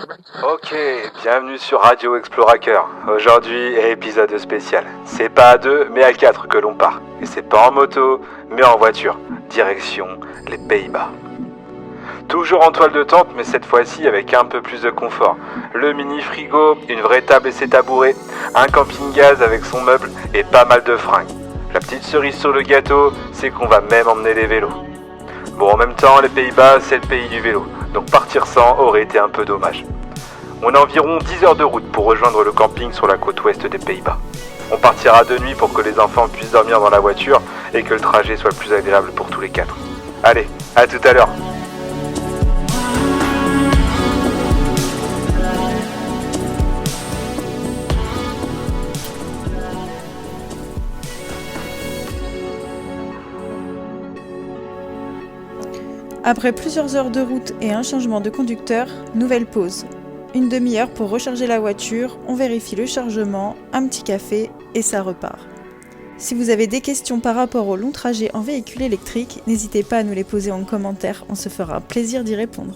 Ok, bienvenue sur Radio Exploraker. Aujourd'hui, épisode spécial. C'est pas à 2, mais à 4 que l'on part. Et c'est pas en moto, mais en voiture. Direction les Pays-Bas. Toujours en toile de tente, mais cette fois-ci avec un peu plus de confort. Le mini frigo, une vraie table et ses tabourets, un camping-gaz avec son meuble et pas mal de fringues. La petite cerise sur le gâteau, c'est qu'on va même emmener les vélos. Bon, en même temps, les Pays-Bas, c'est le pays du vélo. Donc partir sans aurait été un peu dommage. On a environ 10 heures de route pour rejoindre le camping sur la côte ouest des Pays-Bas. On partira de nuit pour que les enfants puissent dormir dans la voiture et que le trajet soit le plus agréable pour tous les quatre. Allez, à tout à l'heure. Après plusieurs heures de route et un changement de conducteur, nouvelle pause. Une demi-heure pour recharger la voiture, on vérifie le chargement, un petit café et ça repart. Si vous avez des questions par rapport au long trajet en véhicule électrique, n'hésitez pas à nous les poser en commentaire, on se fera un plaisir d'y répondre.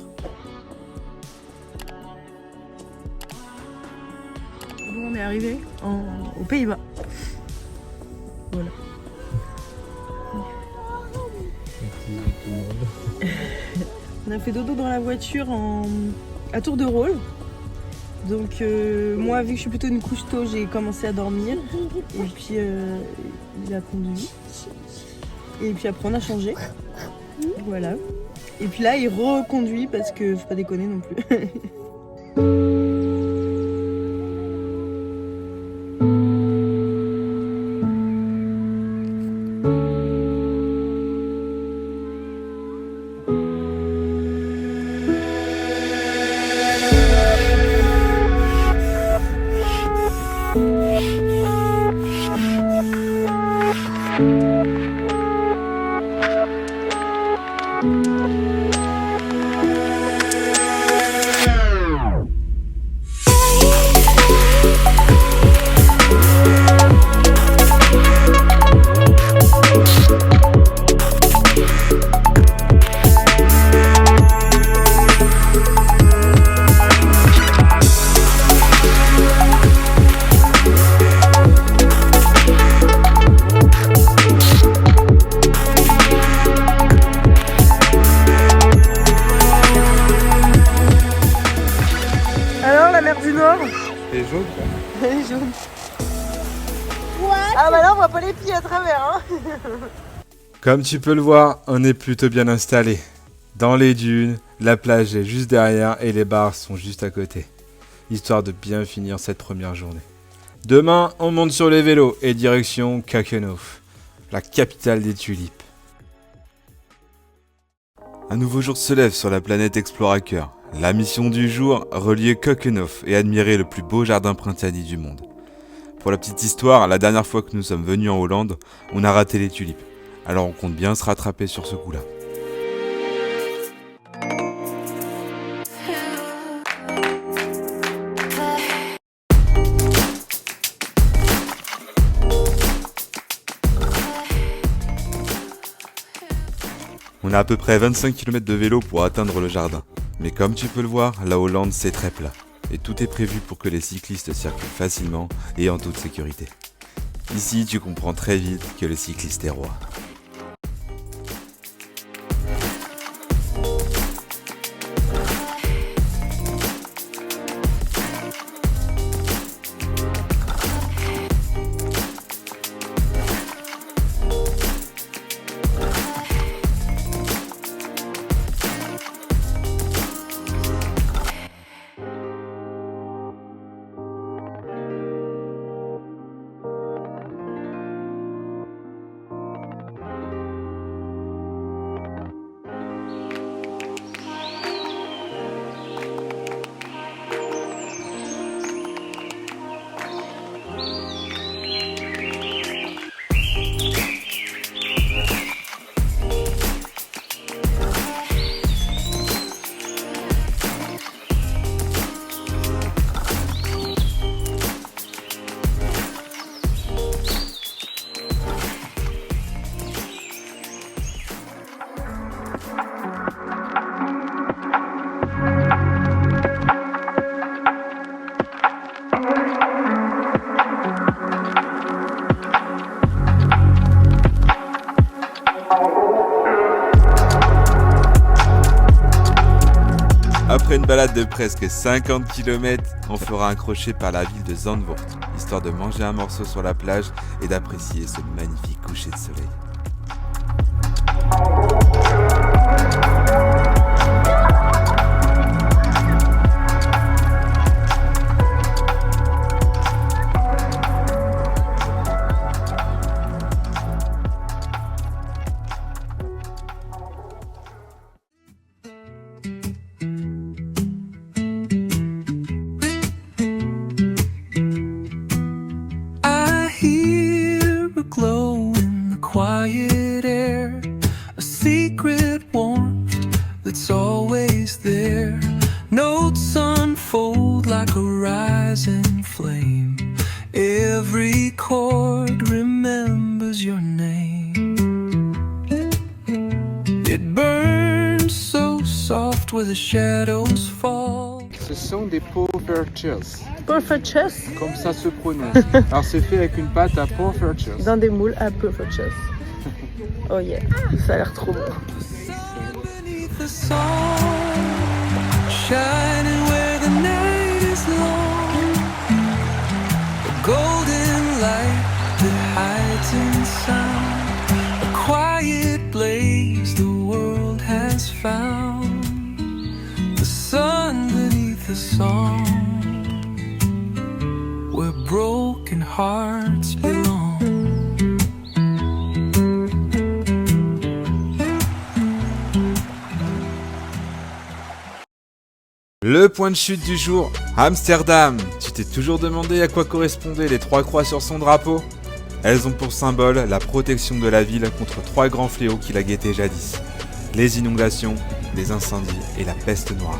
Bon, on est arrivé aux Pays-Bas. Voilà. On a fait dodo dans la voiture à tour de rôle. Donc moi, vu que je suis plutôt une couche tôt, j'ai commencé à dormir. Et puis il a conduit. Et puis après on a changé. Voilà. Et puis là il reconduit parce que faut pas déconner non plus. Alors la mer du Nord, C'est jaune elle est jaune. Ah bah là on voit pas les pieds à travers hein. Comme tu peux le voir, on est plutôt bien installé. Dans les dunes, la plage est juste derrière et les bars sont juste à côté. Histoire de bien finir cette première journée. Demain, on monte sur les vélos et direction Kakenow, la capitale des tulipes. Un nouveau jour se lève sur la planète Exploraker. La mission du jour, relier Kakenow et admirer le plus beau jardin printanier du monde. Pour la petite histoire, la dernière fois que nous sommes venus en Hollande, on a raté les tulipes. Alors on compte bien se rattraper sur ce coup-là. On a à peu près 25 km de vélo pour atteindre le jardin. Mais comme tu peux le voir, la Hollande c'est très plat. Et tout est prévu pour que les cyclistes circulent facilement et en toute sécurité. Ici, tu comprends très vite que le cycliste est roi. Après une balade de presque 50 km, on fera un crochet par la ville de Zandvoort, histoire de manger un morceau sur la plage et d'apprécier ce magnifique coucher de soleil. Glow in the quiet air, a secret warmth that's always there. Notes unfold like a rising flame. Every chord remembers your name. It burns so soft where the shadows fall. Ce sont des poffertjes, Poffertjes comme ça se prononce. Alors c'est fait avec une pâte à poffertjes. dans des moules à Poffertjes. Oh yeah, ça a l'air trop bon. Beneath the sun, shining where the night is long. A golden light that hides in sound. A quiet blaze the world has found. The sun beneath the song, where broken hearts belong. Le point de chute du jour, Amsterdam. Tu t'es toujours demandé à quoi correspondaient les 3 croix sur son drapeau ? Elles ont pour symbole la protection de la ville contre 3 grands fléaux qui la guettaient jadis. Les inondations, les incendies et la peste noire.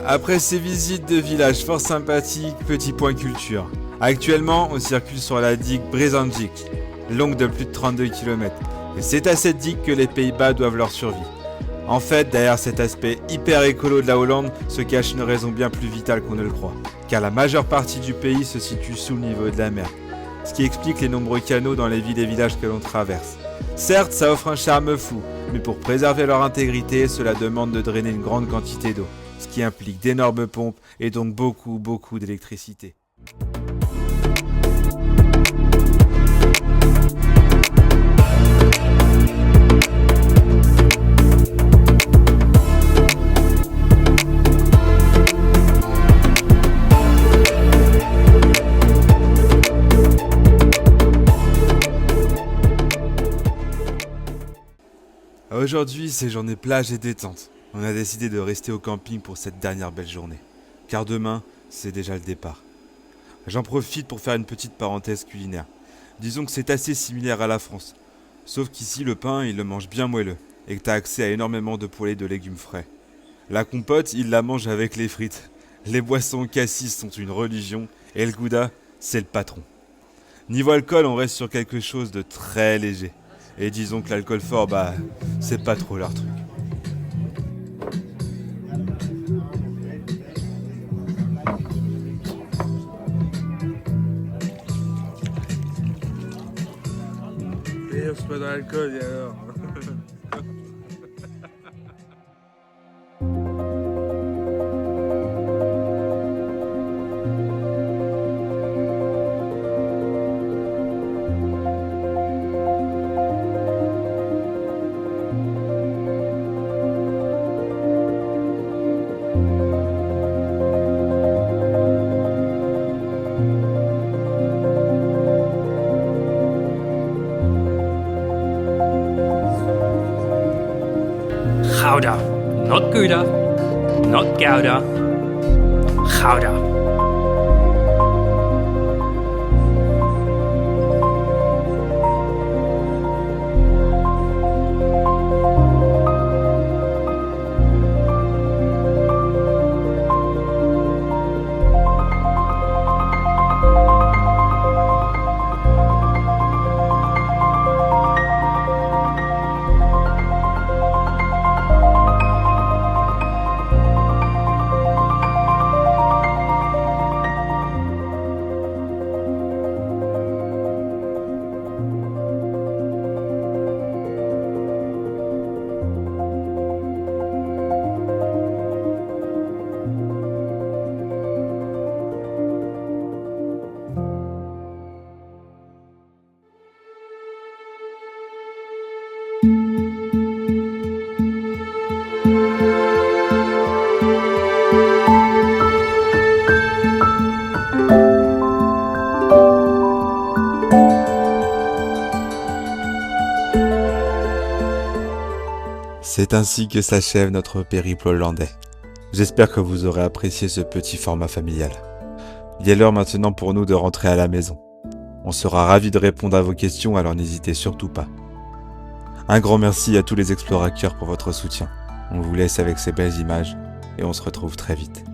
Après ces visites de villages fort sympathiques, petit point culture. Actuellement, on circule sur la digue Brezandijk, longue de plus de 32 km. Et c'est à cette digue que les Pays-Bas doivent leur survie. En fait, derrière cet aspect hyper écolo de la Hollande se cache une raison bien plus vitale qu'on ne le croit. Car la majeure partie du pays se situe sous le niveau de la mer. Ce qui explique les nombreux canaux dans les villes et villages que l'on traverse. Certes, ça offre un charme fou, mais pour préserver leur intégrité, cela demande de drainer une grande quantité d'eau. Ce qui implique d'énormes pompes et donc beaucoup d'électricité. Aujourd'hui, c'est journée plage et détente. On a décidé de rester au camping pour cette dernière belle journée. Car demain, c'est déjà le départ. J'en profite pour faire une petite parenthèse culinaire. Disons que c'est assez similaire à la France. Sauf qu'ici, le pain, il le mange bien moelleux. Et que t'as accès à énormément de poêlés de légumes frais. La compote, il la mange avec les frites. Les boissons cassis sont une religion. Et le gouda, c'est le patron. Niveau alcool, on reste sur quelque chose de très léger. Et disons que l'alcool fort, c'est pas trop leur truc. Et on se met dans l'alcool et alors. Gouda. Not Gouda. Not Gouda. Gouda. C'est ainsi que s'achève notre périple hollandais. J'espère que vous aurez apprécié ce petit format familial. Il est l'heure maintenant pour nous de rentrer à la maison. On sera ravis de répondre à vos questions, alors n'hésitez surtout pas. Un grand merci à tous les explorateurs pour votre soutien. On vous laisse avec ces belles images et on se retrouve très vite.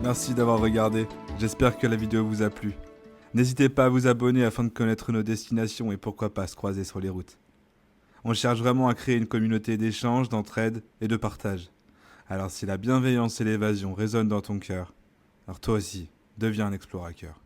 Merci d'avoir regardé, j'espère que la vidéo vous a plu. N'hésitez pas à vous abonner afin de connaître nos destinations et pourquoi pas se croiser sur les routes. On cherche vraiment à créer une communauté d'échange, d'entraide et de partage. Alors si la bienveillance et l'évasion résonnent dans ton cœur, alors toi aussi, deviens un explorateur.